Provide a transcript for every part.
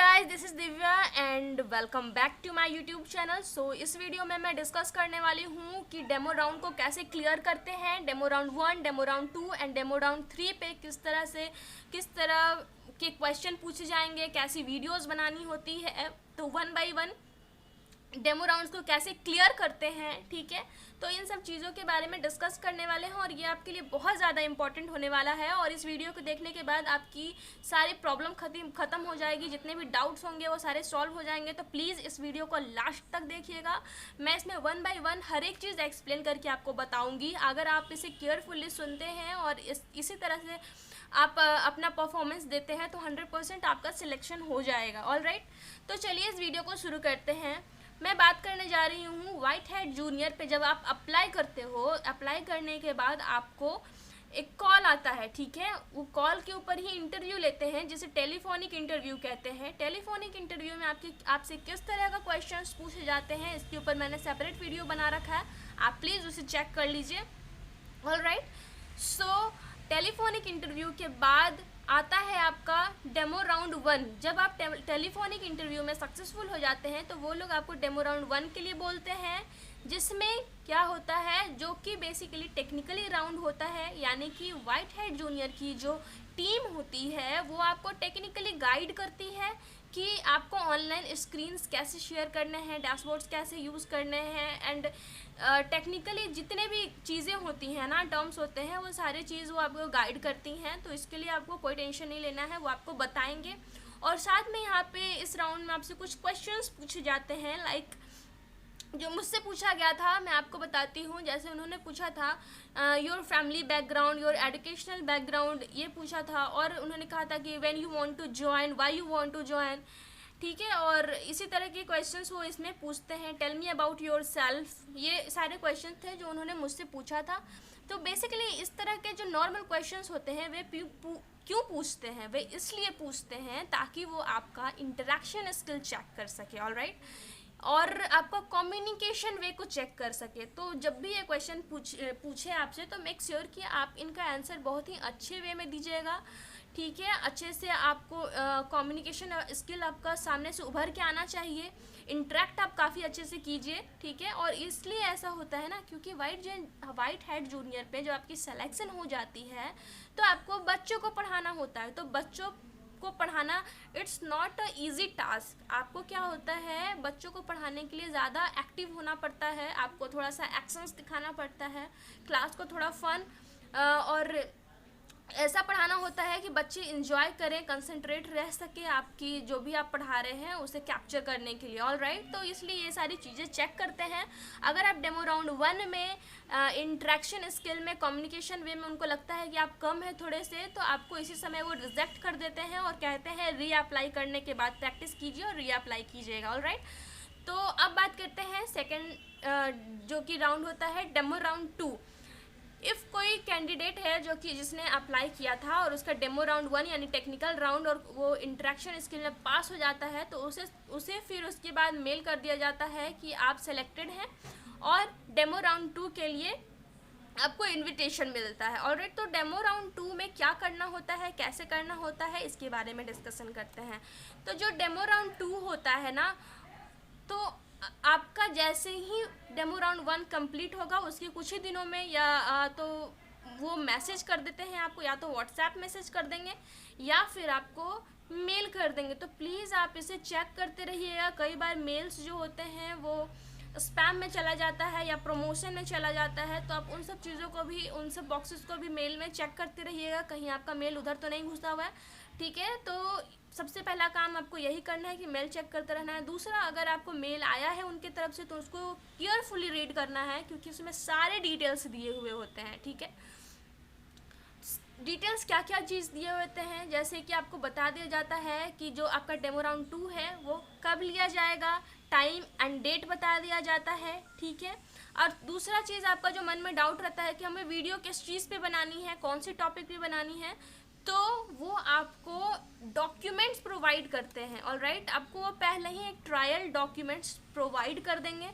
Guys, this is Divya and welcome back to my YouTube channel. So इस video में मैं discuss करने वाली हूँ कि डेमो राउंड को कैसे क्लियर करते हैं। Demo round 1, demo round 2 and demo round 3 पे किस तरह के क्वेश्चन पूछे जाएंगे, कैसी वीडियोस बनानी होती है, तो one by one demo rounds को कैसे क्लियर करते हैं। ठीक है, तो इन सब चीज़ों के बारे में डिस्कस करने वाले हैं और ये आपके लिए बहुत ज़्यादा इंपॉर्टेंट होने वाला है। और इस वीडियो को देखने के बाद आपकी सारी प्रॉब्लम ख़त्म हो जाएगी, जितने भी डाउट्स होंगे वो सारे सॉल्व हो जाएंगे। तो प्लीज़ इस वीडियो को लास्ट तक देखिएगा। मैं इसमें वन बाय वन हर एक चीज़ एक्सप्लेन करके आपको बताऊँगी। अगर आप इसे केयरफुली सुनते हैं और इसी तरह से आप अपना परफॉर्मेंस देते हैं तो 100% आपका सिलेक्शन हो जाएगा। ऑलराइट, तो चलिए इस वीडियो को शुरू करते हैं। मैं बात करने जा रही हूँ व्हाइट हैट जूनियर पे। जब आप अप्लाई करते हो, अप्लाई करने के बाद आपको एक कॉल आता है। ठीक है, वो कॉल के ऊपर ही इंटरव्यू लेते हैं, जिसे टेलीफोनिक इंटरव्यू कहते हैं। टेलीफोनिक इंटरव्यू में आपसे किस तरह का क्वेश्चंस पूछे जाते हैं, इसके ऊपर मैंने सेपरेट वीडियो बना रखा है, आप प्लीज़ उसे चेक कर लीजिए। ऑलराइट, सो टेलीफोनिक इंटरव्यू के बाद आता है आपका डेमो राउंड 1। जब आप टेलीफोनिक इंटरव्यू में सक्सेसफुल हो जाते हैं तो वो लोग आपको डेमो राउंड 1 के लिए बोलते हैं, जिसमें क्या होता है, जो कि बेसिकली टेक्निकली राउंड होता है। यानी कि व्हाइट हैट जूनियर की जो टीम होती है वो आपको टेक्निकली गाइड करती है कि आपको ऑनलाइन स्क्रीन्स कैसे शेयर करने हैं, डैशबोर्ड्स कैसे यूज़ करने हैं, एंड टेक्निकली जितने भी चीज़ें होती हैं ना, टर्म्स होते हैं, वो सारी चीज़ वो आपको गाइड करती हैं। तो इसके लिए आपको कोई टेंशन नहीं लेना है, वो आपको बताएंगे। और साथ में यहाँ पे इस राउंड में आपसे कुछ क्वेश्चंस पूछे जाते हैं, लाइक जो मुझसे पूछा गया था मैं आपको बताती हूँ। जैसे उन्होंने पूछा था your family background, your educational background, ये पूछा था। और उन्होंने कहा था कि when you want to join, why you want to join. ठीक है, और इसी तरह के क्वेश्चंस वो इसमें पूछते हैं। Tell me about yourself, ये सारे क्वेश्चन थे जो उन्होंने मुझसे पूछा था। तो बेसिकली इस तरह के जो नॉर्मल क्वेश्चंस होते हैं वे क्यों पूछते हैं, वे इसलिए पूछते हैं ताकि वो आपका इंटरेक्शन स्किल चेक कर सके। ऑलराइट, और आपका कम्युनिकेशन वे को चेक कर सके। तो जब भी ये क्वेश्चन पूछे आपसे तो मेक श्योर कि आप इनका आंसर बहुत ही अच्छे वे में दीजिएगा। ठीक है, अच्छे से आपको कम्युनिकेशन स्किल आपका सामने से उभर के आना चाहिए। इंटरेक्ट आप काफ़ी अच्छे से कीजिए। ठीक है, और इसलिए ऐसा होता है ना, क्योंकि व्हाइट हैट जूनियर पे जब आपकी सिलेक्शन हो जाती है तो आपको बच्चों को पढ़ाना होता है। तो बच्चों को पढ़ाना it's not a easy task. आपको क्या होता है, बच्चों को पढ़ाने के लिए ज़्यादा एक्टिव होना पड़ता है, आपको थोड़ा सा एक्शंस दिखाना पड़ता है, क्लास को थोड़ा फन और ऐसा पढ़ाना होता है कि बच्चे इंजॉय करें, कंसंट्रेट रह सके आपकी जो भी आप पढ़ा रहे हैं उसे कैप्चर करने के लिए। ऑलराइट, तो इसलिए ये सारी चीज़ें चेक करते हैं। अगर आप डेमो राउंड 1 में इंट्रैक्शन स्किल में, कम्युनिकेशन वे में उनको लगता है कि आप कम है थोड़े से, तो आपको इसी समय वो रिजेक्ट कर देते हैं और कहते हैं रीअप्लाई करने के बाद प्रैक्टिस कीजिए और रीअप्लाई कीजिएगा। ऑलराइट, तो अब बात करते हैं सेकेंड जो कि राउंड होता है डेमो राउंड 2। इफ़ कोई कैंडिडेट है जिसने अप्लाई किया था और उसका डेमो राउंड 1 यानी टेक्निकल राउंड और वो इंटरेक्शन स्किल में पास हो जाता है, तो उसे फिर उसके बाद मेल कर दिया जाता है कि आप सेलेक्टेड हैं और डेमो राउंड 2 के लिए आपको इनविटेशन मिलता है। ऑलराइट, तो डेमो राउंड 2 में क्या करना होता है, कैसे करना होता है, इसके बारे में डिस्कशन करते हैं। तो जो डेमो राउंड 2 होता है ना, तो आपका जैसे ही डेमो राउंड 1 कंप्लीट होगा उसके कुछ ही दिनों में या तो वो मैसेज कर देते हैं आपको, या तो व्हाट्सएप मैसेज कर देंगे या फिर आपको मेल कर देंगे। तो प्लीज़ आप इसे चेक करते रहिएगा। कई बार मेल्स जो होते हैं वो स्पैम में चला जाता है या प्रमोशन में चला जाता है, तो आप उन सब चीज़ों को भी, उन सब बॉक्सेस को भी मेल में चेक करते रहिएगा, कहीं आपका मेल उधर तो नहीं घुसा हुआ है। ठीक है, तो सबसे पहला काम आपको यही करना है कि मेल चेक करते रहना है। दूसरा, अगर आपको मेल आया है उनके तरफ से तो उसको केयरफुली रीड करना है, क्योंकि उसमें सारे डिटेल्स दिए हुए होते हैं। ठीक है, डिटेल्स क्या क्या चीज़ दिए होते हैं, जैसे कि आपको बता दिया जाता है कि जो आपका डेमो राउंड 2 है वो कब लिया जाएगा, टाइम एंड डेट बता दिया जाता है। ठीक है, और दूसरा चीज़ आपका जो मन में डाउट रहता है कि हमें वीडियो किस चीज़ पे बनानी है, कौन सी टॉपिक पे बनानी है, तो वो आपको डॉक्यूमेंट्स प्रोवाइड करते हैं। ऑलराइट, आपको वो पहले ही एक ट्रायल डॉक्यूमेंट्स प्रोवाइड कर देंगे।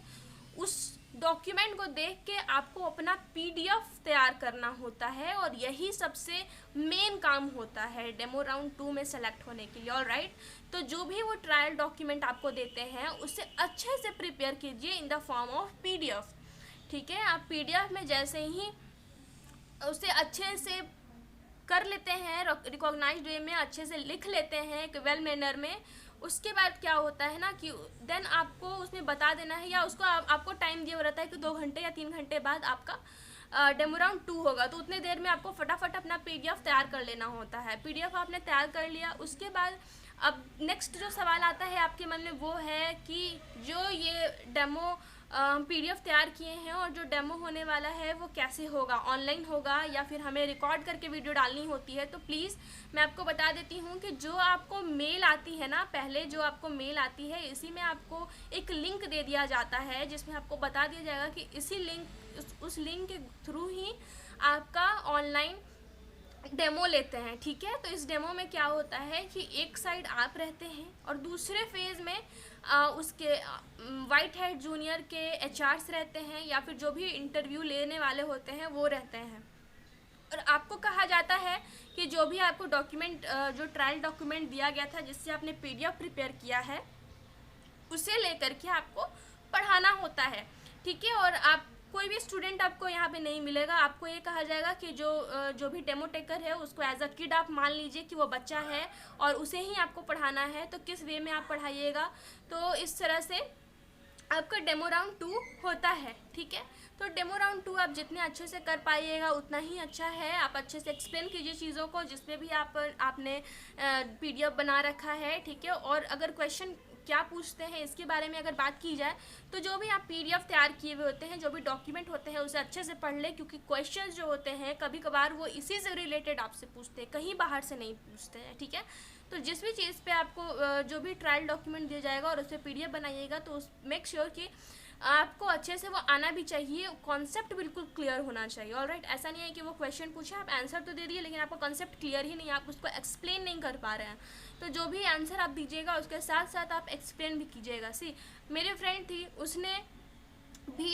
उस डॉक्यूमेंट को देख के आपको अपना पीडीएफ तैयार करना होता है, और यही सबसे मेन काम होता है डेमो राउंड 2 में सेलेक्ट होने के लिए। ऑलराइट, तो जो भी वो ट्रायल डॉक्यूमेंट आपको देते हैं उसे अच्छे से प्रिपेयर कीजिए in the form of PDF. ठीक है, आप पीडीएफ में जैसे ही उसे अच्छे से कर लेते हैं, रिकॉग्नाइज्ड वे में अच्छे से लिख लेते हैं एक वेल मैनर में, उसके बाद क्या होता है ना कि देन आपको उसमें बता देना है, या उसको आपको टाइम दिया रहता है कि 2 घंटे या 3 घंटे बाद आपका डेमो राउंड 2 होगा, तो उतने देर में आपको फटाफट अपना पीडीएफ तैयार कर लेना होता है। पीडीएफ आपने तैयार कर लिया, उसके बाद अब नेक्स्ट जो सवाल आता है आपके मन में वो है कि जो ये डेमो पीडीएफ तैयार किए हैं और जो डेमो होने वाला है वो कैसे होगा, ऑनलाइन होगा या फिर हमें रिकॉर्ड करके वीडियो डालनी होती है। तो प्लीज़ मैं आपको बता देती हूँ कि जो आपको मेल आती है ना, पहले जो आपको मेल आती है इसी में आपको एक लिंक दे दिया जाता है, जिसमें आपको बता दिया जाएगा कि इसी लिंक उस लिंक के थ्रू ही आपका ऑनलाइन डेमो लेते हैं। ठीक है, तो इस डेमो में क्या होता है कि एक साइड आप रहते हैं और दूसरे फेज़ में उसके वाइट हेड जूनियर के एचआर्स रहते हैं, या फिर जो भी इंटरव्यू लेने वाले होते हैं वो रहते हैं। और आपको कहा जाता है कि जो भी आपको डॉक्यूमेंट, जो ट्रायल डॉक्यूमेंट दिया गया था जिससे आपने पीडीएफ प्रिपेयर किया है, उसे लेकर के आपको पढ़ाना होता है। ठीक है, और आप कोई भी स्टूडेंट आपको यहाँ पे नहीं मिलेगा। आपको ये कहा जाएगा कि जो भी डेमो टेकर है उसको एज अ किड आप मान लीजिए कि वो बच्चा है और उसे ही आपको पढ़ाना है, तो किस वे में आप पढ़ाइएगा। तो इस तरह से आपका डेमो राउंड 2 होता है। ठीक है, तो डेमो राउंड 2 आप जितने अच्छे से कर पाइएगा उतना ही अच्छा है। आप अच्छे से एक्सप्लेन कीजिए चीज़ों को जिसमें भी आपने पीडीएफ बना रखा है। ठीक है, और अगर क्वेश्चन क्या पूछते हैं इसके बारे में अगर बात की जाए, तो जो भी आप पीडीएफ तैयार किए हुए होते हैं, जो भी डॉक्यूमेंट होते हैं उसे अच्छे से पढ़ लें, क्योंकि क्वेश्चंस जो होते हैं कभी कभार वो इसी से रिलेटेड आपसे पूछते हैं, कहीं बाहर से नहीं पूछते हैं। ठीक है, तो जिस भी चीज़ पे आपको जो भी ट्रायल डॉक्यूमेंट दिया जाएगा और उस पर पीडीएफ बनाइएगा, तो मेक श्योर कि आपको अच्छे से वो आना भी चाहिए, कॉन्सेप्ट बिल्कुल क्लियर होना चाहिए। ऑलराइट, ऐसा नहीं है कि वो क्वेश्चन पूछा, आप आंसर तो दे दिए लेकिन आपका कॉन्सेप्ट क्लियर ही नहीं है, आप उसको एक्सप्लेन नहीं कर पा रहे हैं। तो जो भी आंसर आप दीजिएगा उसके साथ साथ आप एक्सप्लेन भी कीजिएगा। मेरी फ्रेंड थी,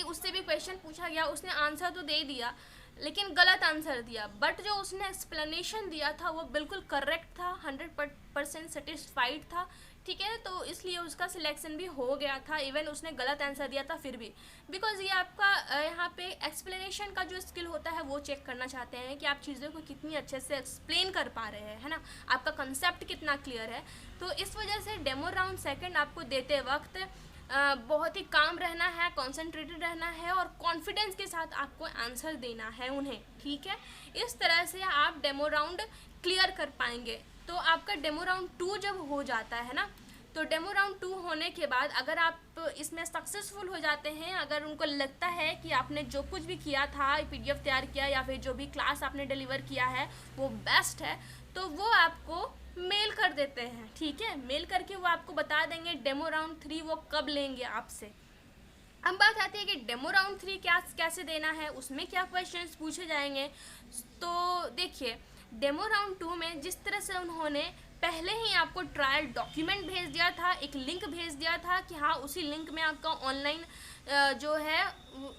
उससे भी क्वेश्चन पूछा गया, उसने आंसर तो दे दिया लेकिन गलत आंसर दिया, बट जो उसने एक्सप्लेनेशन दिया था वो बिल्कुल करेक्ट था, 100% सेटिस्फाइड था। ठीक है, तो इसलिए उसका सिलेक्शन भी हो गया था, इवन उसने गलत आंसर दिया था फिर भी, बिकॉज ये आपका यहाँ पे एक्सप्लेनेशन का जो स्किल होता है वो चेक करना चाहते हैं कि आप चीज़ों को कितनी अच्छे से एक्सप्लेन कर पा रहे हैं, है ना, आपका कंसेप्ट कितना क्लियर है। तो इस वजह से डेमो राउंड 2 आपको देते वक्त बहुत ही काम रहना है, कॉन्सेंट्रेटेड रहना है और कॉन्फिडेंस के साथ आपको आंसर देना है उन्हें। ठीक है, इस तरह से आप डेमो राउंड क्लियर कर पाएंगे। तो आपका डेमो राउंड 2 जब हो जाता है ना, तो डेमो राउंड 2 होने के बाद अगर आप इसमें सक्सेसफुल हो जाते हैं, अगर उनको लगता है कि आपने जो कुछ भी किया था, पीडीएफ तैयार किया या फिर जो भी क्लास आपने डिलीवर किया है वो बेस्ट है, तो वो आपको मेल कर देते हैं। ठीक है, मेल करके वो आपको बता देंगे डेमो राउंड 3 वो कब लेंगे आपसे। अब बात आती है कि डेमो राउंड 3 कैसे देना है, उसमें क्या क्वेश्चंस पूछे जाएंगे। तो देखिए, डेमो राउंड 2 में जिस तरह से उन्होंने पहले ही आपको ट्रायल डॉक्यूमेंट भेज दिया था, एक लिंक भेज दिया था कि हाँ उसी लिंक में आपका ऑनलाइन जो है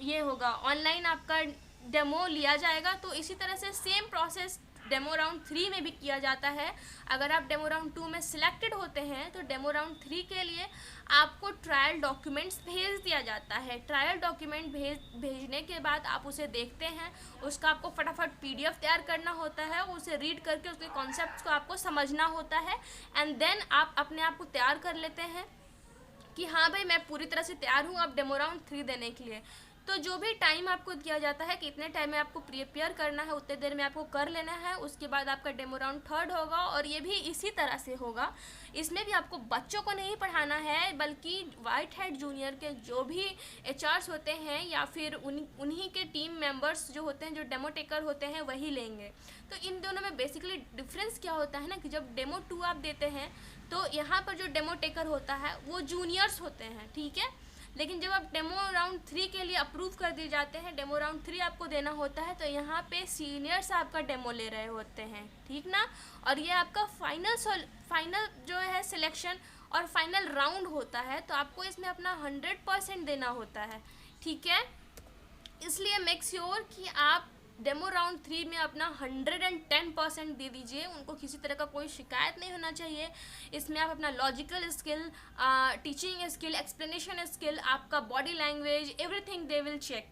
ये होगा, ऑनलाइन आपका डेमो लिया जाएगा। तो इसी तरह से सेम प्रोसेस डेमो राउंड 3 में भी किया जाता है। अगर आप डेमो राउंड 2 में सिलेक्टेड होते हैं तो डेमो राउंड 3 के लिए आपको ट्रायल डॉक्यूमेंट्स भेज दिया जाता है। ट्रायल डॉक्यूमेंट भेजने के बाद आप उसे देखते हैं, उसका आपको फटाफट पीडीएफ तैयार करना होता है, उसे रीड करके उसके कॉन्सेप्ट्स को आपको समझना होता है, एंड देन आप अपने आप को तैयार कर लेते हैं कि हाँ भाई मैं पूरी तरह से तैयार हूँ अब डेमो राउंड 3 देने के लिए। तो जो भी टाइम आपको दिया जाता है कि इतने टाइम में आपको प्रिपेयर करना है, उतने देर में आपको कर लेना है, उसके बाद आपका डेमो राउंड 3 होगा। और ये भी इसी तरह से होगा, इसमें भी आपको बच्चों को नहीं पढ़ाना है बल्कि वाइट हेड जूनियर के जो भी एचआर्स होते हैं या फिर उन्हीं के टीम मेंबर्स जो होते हैं, जो डेमो टेकर होते हैं, वही लेंगे। तो इन दोनों में बेसिकली डिफरेंस क्या होता है ना कि जब डेमो 2 आप देते हैं तो यहाँ पर जो डेमो टेकर होता है वो जूनियर्स होते हैं। ठीक है, लेकिन जब आप डेमो राउंड 3 के लिए अप्रूव कर दिए जाते हैं, डेमो राउंड 3 आपको देना होता है, तो यहाँ पे सीनियर्स आपका डेमो ले रहे होते हैं। ठीक ना, और ये आपका फाइनल जो है सिलेक्शन और फाइनल राउंड होता है, तो आपको इसमें अपना 100% देना होता है। ठीक है। इसलिए मेक श्योर कि आप डेमो राउंड 3 में अपना 110% दे दीजिए। उनको किसी तरह का कोई शिकायत नहीं होना चाहिए। इसमें आप अपना logical skill, teaching skill, explanation skill, आपका body language, everything they will check.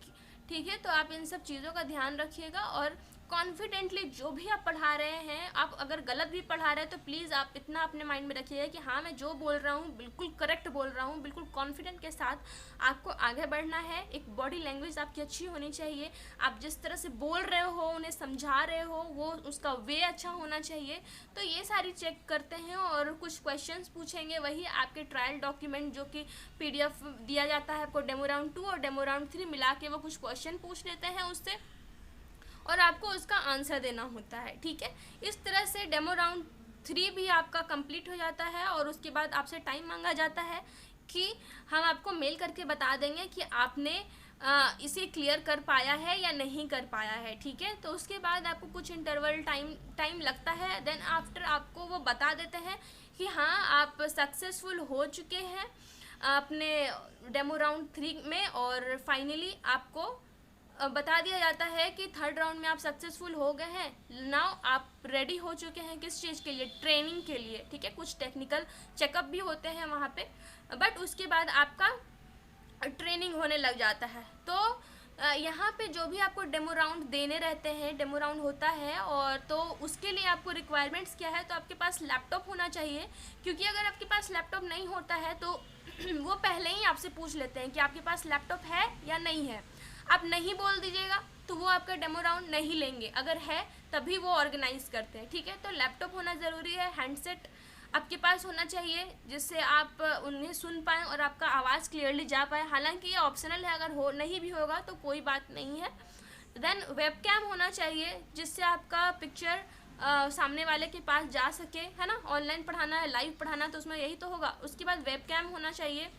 ठीक है, तो आप इन सब चीज़ों का ध्यान रखिएगा और कॉन्फिडेंटली जो भी आप पढ़ा रहे हैं, आप अगर गलत भी पढ़ा रहे हैं तो प्लीज़ आप इतना अपने माइंड में रखिएगा कि हाँ, मैं जो बोल रहा हूँ बिल्कुल करेक्ट बोल रहा हूँ। बिल्कुल कॉन्फिडेंट के साथ आपको आगे बढ़ना है। एक बॉडी लैंग्वेज आपकी अच्छी होनी चाहिए। आप जिस तरह से बोल रहे हो, उन्हें समझा रहे हो, वो उसका वे अच्छा होना चाहिए। तो ये सारी चेक करते हैं और कुछ क्वेश्चंस पूछेंगे, वही आपके ट्रायल डॉक्यूमेंट जो कि PDF दिया जाता है आपको डेमो राउंड 2 और डेमो राउंड 3 मिला के वो कुछ क्वेश्चन पूछ लेते हैं उससे और आपको उसका आंसर देना होता है। ठीक है, इस तरह से डेमो राउंड 3 भी आपका कंप्लीट हो जाता है और उसके बाद आपसे टाइम मांगा जाता है कि हम आपको मेल करके बता देंगे कि आपने इसे क्लियर कर पाया है या नहीं कर पाया है। ठीक है, तो उसके बाद आपको कुछ इंटरवल टाइम लगता है। देन आफ्टर आपको वो बता देते हैं कि हाँ, आप सक्सेसफुल हो चुके हैं अपने डेमो राउंड 3 में और फाइनली आपको बता दिया जाता है कि थर्ड राउंड में आप सक्सेसफुल हो गए हैं। नाउ आप रेडी हो चुके हैं किस चीज़ के लिए? ट्रेनिंग के लिए। ठीक है, कुछ टेक्निकल चेकअप भी होते हैं वहाँ पे, बट उसके बाद आपका ट्रेनिंग होने लग जाता है। तो यहाँ पे जो भी आपको डेमो राउंड देने रहते हैं, डेमो राउंड होता है और तो उसके लिए आपको रिक्वायरमेंट्स क्या है? तो आपके पास लैपटॉप होना चाहिए, क्योंकि अगर आपके पास लैपटॉप नहीं होता है तो वो पहले ही आपसे पूछ लेते हैं कि आपके पास लैपटॉप है या नहीं है। आप नहीं बोल दीजिएगा तो वो आपका डेमो राउंड नहीं लेंगे, अगर है तभी वो ऑर्गेनाइज करते हैं। ठीक है, तो लैपटॉप होना ज़रूरी है, हैंडसेट आपके पास होना चाहिए जिससे आप उन्हें सुन पाएँ और आपका आवाज़ क्लियरली जा पाए। हालांकि ये ऑप्शनल है, अगर हो नहीं भी होगा तो कोई बात नहीं है। देन वेबकैम होना चाहिए जिससे आपका पिक्चर सामने वाले के पास जा सके, है ना। ऑनलाइन पढ़ाना है, लाइव पढ़ाना तो उसमें यही तो होगा। उसके बाद वेबकैम होना चाहिए,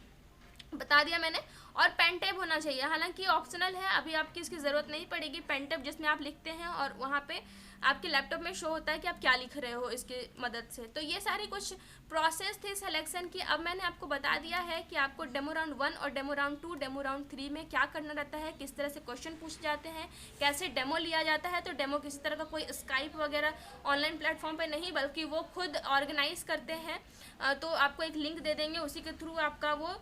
बता दिया मैंने। और पेन टैब होना चाहिए, हालांकि ऑप्शनल है, अभी आपकी इसकी ज़रूरत नहीं पड़ेगी। पेन टैब जिसमें आप लिखते हैं और वहाँ पे आपके लैपटॉप में शो होता है कि आप क्या लिख रहे हो इसकी मदद से। तो ये सारी कुछ प्रोसेस थी सिलेक्शन की। अब मैंने आपको बता दिया है कि आपको डेमो राउंड 1 और डेमो राउंड 2, डेमो राउंड 3 में क्या करना रहता है, किस तरह से क्वेश्चन पूछे जाते हैं, कैसे डेमो लिया जाता है। तो डेमो किसी तरह का कोई स्काइप वगैरह ऑनलाइन प्लेटफॉर्म पर नहीं, बल्कि वो खुद ऑर्गेनाइज करते हैं। तो आपको एक लिंक दे देंगे, उसी के थ्रू आपका वो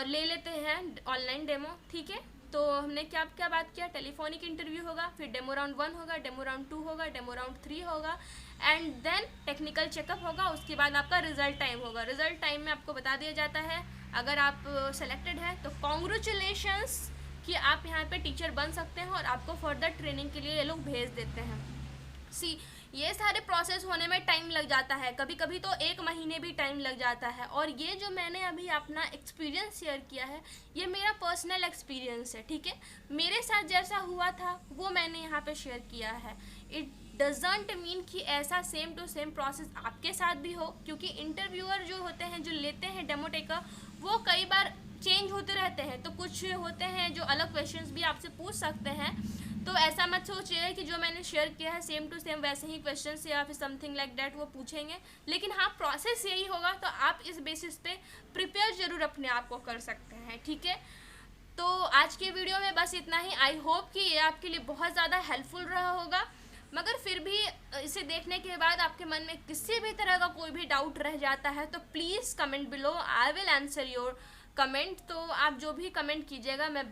ले लेते हैं ऑनलाइन डेमो। ठीक है, तो हमने क्या क्या बात किया? टेलीफोनिक इंटरव्यू होगा, फिर डेमो राउंड 1 होगा, डेमो राउंड 2 होगा, डेमो राउंड 3 होगा एंड देन टेक्निकल चेकअप होगा। उसके बाद आपका रिजल्ट टाइम होगा। रिजल्ट टाइम में आपको बता दिया जाता है, अगर आप सेलेक्टेड है तो कॉन्ग्रेचुलेशंस कि आप यहाँ पे टीचर बन सकते हैं और आपको फर्दर ट्रेनिंग के लिए ये लोग भेज देते हैं। ये सारे प्रोसेस होने में टाइम लग जाता है, कभी कभी तो 1 महीने भी टाइम लग जाता है। और ये जो मैंने अभी अपना एक्सपीरियंस शेयर किया है, ये मेरा पर्सनल एक्सपीरियंस है। ठीक है, मेरे साथ जैसा हुआ था वो मैंने यहाँ पे शेयर किया है। इट डजंट मीन कि ऐसा सेम टू सेम प्रोसेस आपके साथ भी हो, क्योंकि इंटरव्यूअर जो होते हैं, जो लेते हैं डेमो टेकर, वो कई बार चेंज होते रहते हैं। तो कुछ होते हैं जो अलग क्वेश्चंस भी आपसे पूछ सकते हैं। तो ऐसा मत सोचिए कि जो मैंने शेयर किया है सेम टू सेम वैसे ही क्वेश्चन से या फिर समथिंग लाइक दैट वो पूछेंगे। लेकिन हाँ, प्रोसेस यही होगा, तो आप इस बेसिस पे प्रिपेयर जरूर अपने आप को कर सकते हैं। ठीक है, तो आज के वीडियो में बस इतना ही। आई होप कि ये आपके लिए बहुत ज़्यादा हेल्पफुल रहा होगा। मगर फिर भी इसे देखने के बाद आपके मन में किसी भी तरह का कोई भी डाउट रह जाता है तो please comment below, I will answer your comment. तो आप जो भी कमेंट कीजिएगा मैं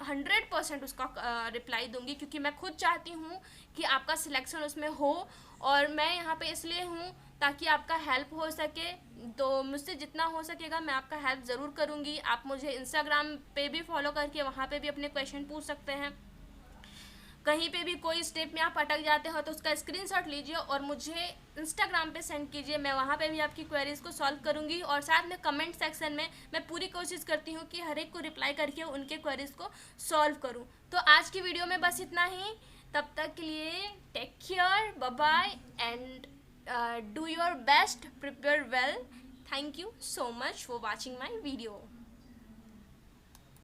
100% उसका रिप्लाई दूंगी, क्योंकि मैं खुद चाहती हूँ कि आपका सिलेक्शन उसमें हो और मैं यहाँ पे इसलिए हूँ ताकि आपका हेल्प हो सके। तो मुझसे जितना हो सकेगा मैं आपका हेल्प ज़रूर करूँगी। आप मुझे इंस्टाग्राम पे भी फॉलो करके वहाँ पे भी अपने क्वेश्चन पूछ सकते हैं। कहीं पे भी कोई स्टेप में आप अटक जाते हो तो उसका स्क्रीनशॉट लीजिए और मुझे इंस्टाग्राम पे सेंड कीजिए, मैं वहाँ पे भी आपकी क्वेरीज़ को सॉल्व करूँगी। और साथ में कमेंट सेक्शन में मैं पूरी कोशिश करती हूँ कि हर एक को रिप्लाई करके उनके क्वेरीज़ को सॉल्व करूँ। तो आज की वीडियो में बस इतना ही। तब तक के लिए take care, bye bye and do your best, prepare well. Thank you so much for watching my video.